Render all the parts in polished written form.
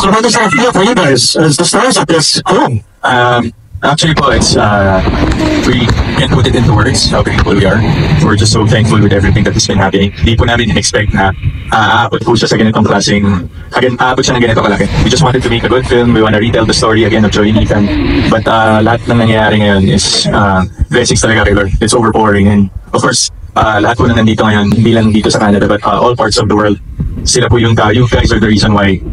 about this idea for you guys as the stars of this film? Actually po, we can't put it into words how grateful we are. We're just so thankful with everything that has been happening. Hindi po namin in-expect na aabot po siya sa ganitong klaseng, aabot siya ng ganito kalaki. We just wanted to make a good film. We want to retell the story again of Joy and Ethan. But lahat ng nangyayari ngayon is blessings talaga kay Lord. It's overpouring. And of course, lahat po na nandito ngayon, hindi lang dito sa Canada, but all parts of the world. Sila po yung you guys are the reason why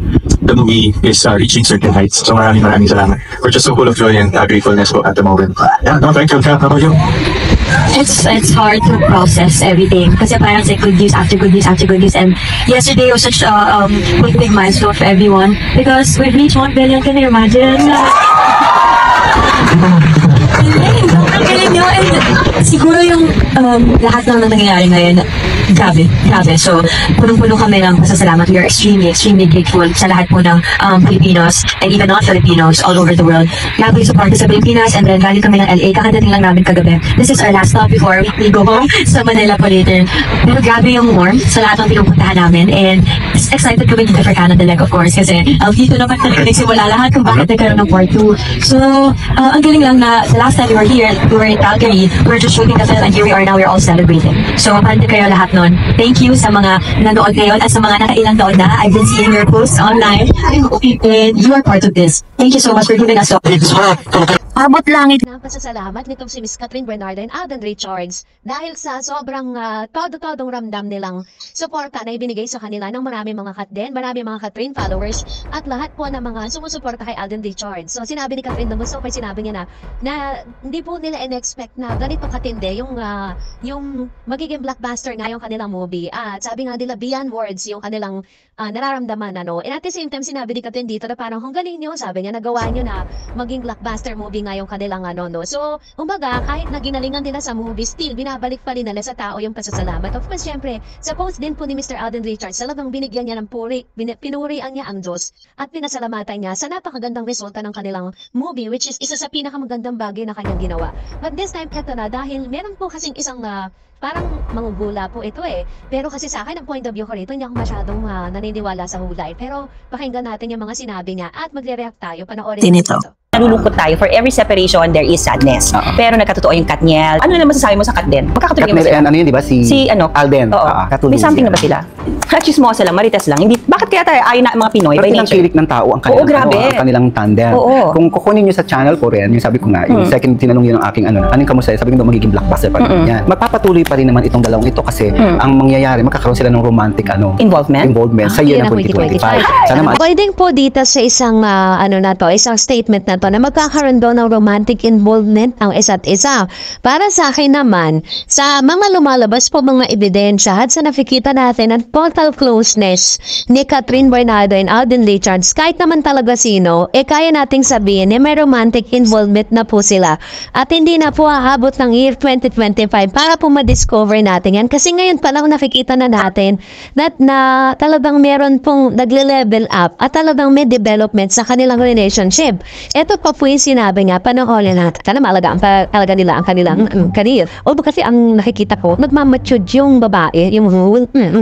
the movie is reaching certain heights. So maraming salamat. We're just so full of joy and gratefulness po at the moment. Yeah, no, thank you. How about you? It's hard to process everything kasi parang say good news after good news after good news, and yesterday was such a big milestone for everyone because we've reached 1 billion. Can you imagine? Ang galing nyo, and siguro yung lahat ng nangyayari ngayon, grabe. So, punong-puno kami ng pasasalamat. We are extremely grateful sa lahat po ng Filipinos and even non-Filipinos all over the world. Grabe yung support sa Pilipinas, and then galing kami ng LA. Kakadating lang namin kagabi. This is our last stop before we go home sa Manila po later. Pero grabe yung warmth sa lahat ng pinupuntahan namin, and excited kami dito for Canada Leg, of course, kasi dito naman talaga nagsimula lahat kung bakit nagkaroon ng part 2. So, ang galing lang na the last time we were here, we were in Calgary, we were just shooting the film, and here we are now, we're all celebrating. So, pandi kayo lahat nun. Thank you sa mga nanood ngayon at sa mga nakailang taon na. I've been seeing your posts online, and you are part of this. Thank you so much for giving us so. Abot langit ng pasasalamat nitong si Miss Catherine Bernardo and Alden Richards dahil sa sobrang todo-todong ramdam nilang suporta na ibinigay sa kanila ng marami mga Katden, marami mga Catherine followers at lahat po ng mga sumusuporta kay Alden Richards. So sinabi ni Catherine na gusto ko, sinabi niya na hindi po nila in-expect na ganito katindi yung magiging blockbuster nga yung kanilang movie. At sabi nga nila beyond words yung kanilang nararamdaman, ano. And at the same time sinabi ni Catherine dito na parang kung galing nyo, sabi niya, nagawa nyo na maging blockbuster movie nga yung kanilang no. So, kumbaga, kahit na ginalingan nila sa movie, still, binabalik pa rin nila sa tao yung pasasalamat. Of course, syempre, sa post din po ni Mr. Alden Richards, talagang binigyan niya ng pinurian niya ang Diyos at pinasalamatan niya sa napakagandang resulta ng kanilang movie, which is isa sa pinakamagandang bagay na kanyang ginawa. But this time, eto na, dahil meron po kasing isang parang mangugula po ito pero kasi sa akin, ang point of view ko rito, hindi ako masyadong naniniwala sa hulay. Pero pakinggan natin yung mga sinabi niya at magre-react tayo, panoorin natin ito. Nalulungkot tayo. For every separation, there is sadness. Pero nagkatotoo yung Katniel. Ano naman masasabi mo sa Katniel? Magkakatuloy ba sila? Ano yun, di ba? Si Alden. Oo. May something na ba sila? Chismosa lang, marites lang. Hindi, bakit kaya tayo ayon na mga Pinoy by nature? Kilik ng tao ang kanilang, Oo, grabe. ang kanilang tandem. Oo. Kung kukunin nyo sa channel ko rin, yung sabi ko nga, yung second tinanong yun ng aking anong kamusta, sabi ko magiging blockbuster pa rin yan. Magpapatuloy pa rin naman itong dalawang ito kasi ang mangyayari, magkakaroon sila ng romantic involvement sa year ng 2025. Sana Pwedeng po dito sa isang isang statement na to na magkakaroon daw ng romantic involvement ang isa't isa. Para sa akin naman, sa mga lumalabas po mga ebidensya at sa nakikita natin ang total closeness ni Catherine Bernardo and Alden Richards, kahit naman talaga sino, kaya nating sabihin may romantic involvement na po sila. At hindi na po aabot ng year 2025 para po ma-discover natin yan. Kasi ngayon pa lang nakikita na natin na talagang meron pong nagle-level up at talagang may development sa kanilang relationship. Ito pa po yung sinabi nga, panoorin natin. Kana malaga ang talaga nila ang kanilang career. Although kasi ang nakikita ko, nagmamature yung babae, yung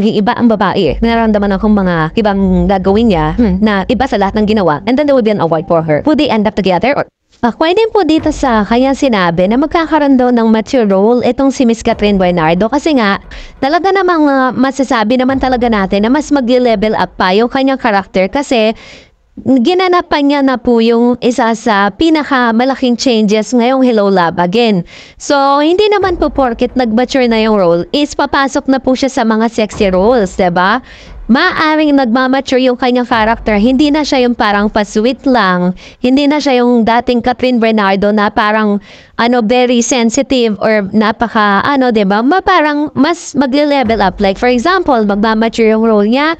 iba ang babae. Nararamdaman akong mga ibang gagawin niya na iba sa lahat ng ginawa. And then there will be an award for her. Would they end up together? Or pwede po dito sa kaya sinabi na magkakaroon daw ng mature role itong si Miss Catherine Bernardo kasi nga talaga namang masasabi naman talaga natin na mas mag-level up pa yung kanyang karakter kasi ginanapan niya na po yung isa sa pinakamalaking changes ngayong Hello Love Again. So, hindi naman po porket nag-mature na yung role is papasok na po siya sa mga sexy roles, diba? Maaring nagmamature yung kanyang character, hindi na siya yung parang pa-sweet lang, hindi na siya yung dating Catherine Bernardo na parang very sensitive or napaka diba? Parang mas magle-level up. Like for example, magmamature yung role niya.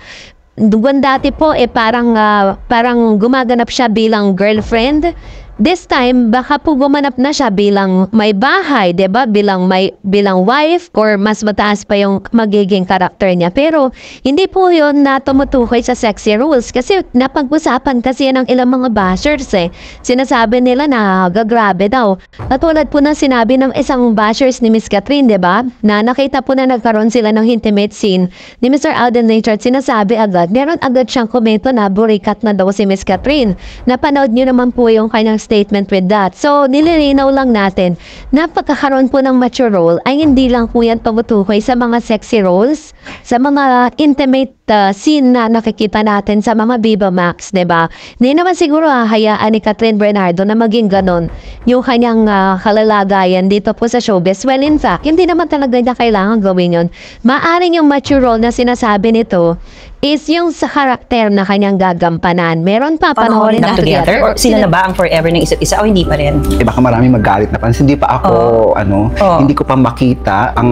Duwan dati po parang gumaganap siya bilang girlfriend this time, baka po gumanap na siya bilang may bahay, 'di ba? Bilang wife or mas mataas pa yung magiging karakter niya. Pero hindi po 'yon na tumutukoy sa sexy rules kasi napag-usapan kasi yan ng ilang mga bashers eh. Sinasabi nila na gagrabe daw. Katulad po na sinabi ng isang bashers ni Miss Catherine, 'di ba? Na nakita po na nagkaroon sila ng intimate scene ni Mr. Alden Richards. Sinasabi agad, meron agad siyang komento na burikat na daw si Miss Catherine. Napanood niyo naman po yung kanyang statement with that. So, nililinaw lang natin na pagkakaroon po ng mature role ay hindi lang po yan tumutukoy sa mga sexy roles, sa mga intimate scene na nakikita natin sa mga Viva Max, 'di ba? Hindi naman siguro hahayaan ni Catherine Bernardo na maging ganon yung kanyang kalalagayan dito po sa showbiz. Well, in fact, hindi naman talaga niya kailangan gawin yun. Maaring yung mature role na sinasabi nito is yung sa karakter na kanyang gagampanan. Meron pa panoorin na together? Or sila na ba ang forever ng isa't isa o hindi pa rin? Baka maraming magalit na pansin. Hindi pa ako, hindi ko pa makita. Ang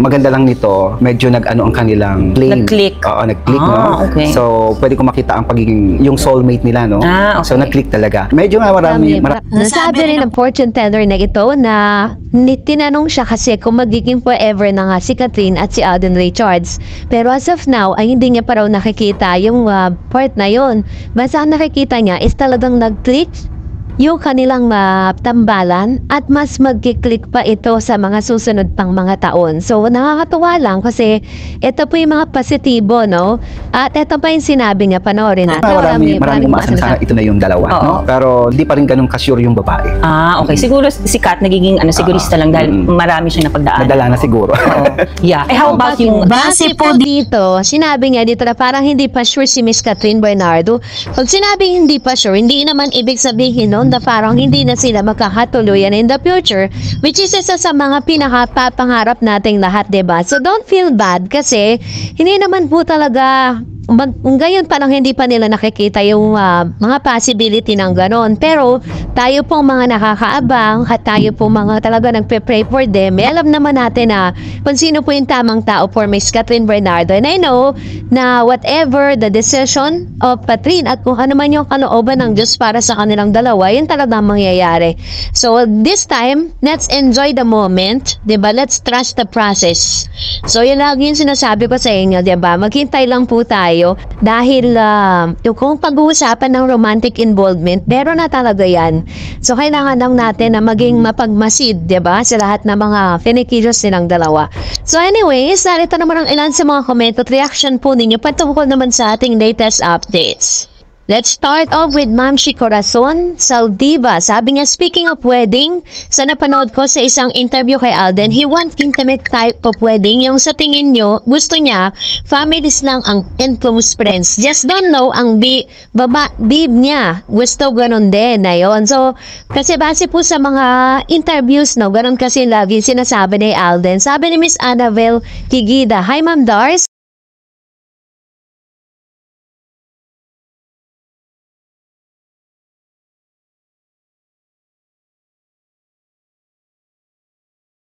maganda lang nito, medyo ang kanilang plane. Nag-click. Oo, nag-click, no? Okay. So, pwede ko makita ang pagiging, yung soulmate nila, no? Okay. So, nag-click talaga. Medyo nga marami. Nasabi rin ng fortune teller na ito na tinanong siya kasi kung magiging forever na nga si Catherine at si Alden Richards. Pero as of now, ay hindi niya pa raw nakikita yung part na yon. Basta ang nakikita niya is talagang nag-click yung kanilang tambalan at mas magkiklik pa ito sa mga susunod pang mga taon. So, nakakatuwa lang kasi ito po yung mga positibo, no? At ito pa yung sinabi niya, panoorin natin. Maraming umaasa na sana ito na yung dalawa, no? Pero hindi pa rin ganun ka-sure yung babae. Okay. Siguro si Kat nagiging sigurista lang dahil marami siyang napagdaan. Nadala na siguro. Yeah. How about yung... Base po dito, sinabi niya dito na parang hindi pa sure si Miss Catherine Bernardo. Pag sinabing hindi pa sure, hindi naman ibig sabihin no, na parang hindi na sila magkakatuluyan in the future, which is isa sa mga pinakapangarap nating lahat, diba? So don't feel bad kasi hindi naman po talaga ngayon parang hindi pa nila nakikita yung mga possibility ng ganon. Pero tayo pong mga nakakaabang at tayo pong mga talaga nagpe-pray for them, alam naman natin na kung sino po yung tamang tao for Miss Catherine Bernardo. And I know na whatever the decision of Catherine at kung ano man yung kalooban ng Diyos para sa kanilang dalawa, yun talagang mangyayari. So this time, let's enjoy the moment, diba? Let's trust the process. So yun lagi yung sinasabi ko sa inyo, diba? Maghintay lang po tayo dahil kung pag-uusapan ng romantic involvement, meron na talaga yan. So kailangan lang natin na maging mapagmasid, diba? Sa lahat ng mga finikilos nilang dalawa. So anyways, narito naman ang ilan sa mga comment at reaction po ninyo patungkol naman sa ating latest updates. Let's start off with Ma'am Shi Corazon Saldiva. Sabi niya, speaking of wedding, sa napanood ko sa isang interview kay Alden, he wants intimate type of wedding. Yung sa tingin nyo, gusto niya, families lang ang and close friends. Just don't know, ang bib niya, gusto ganun din na yun. So, kasi base po sa mga interviews, no, ganun kasi lagi sinasabi ni Alden. Sabi ni Miss Annabelle Kigida, hi Ma'am Dars,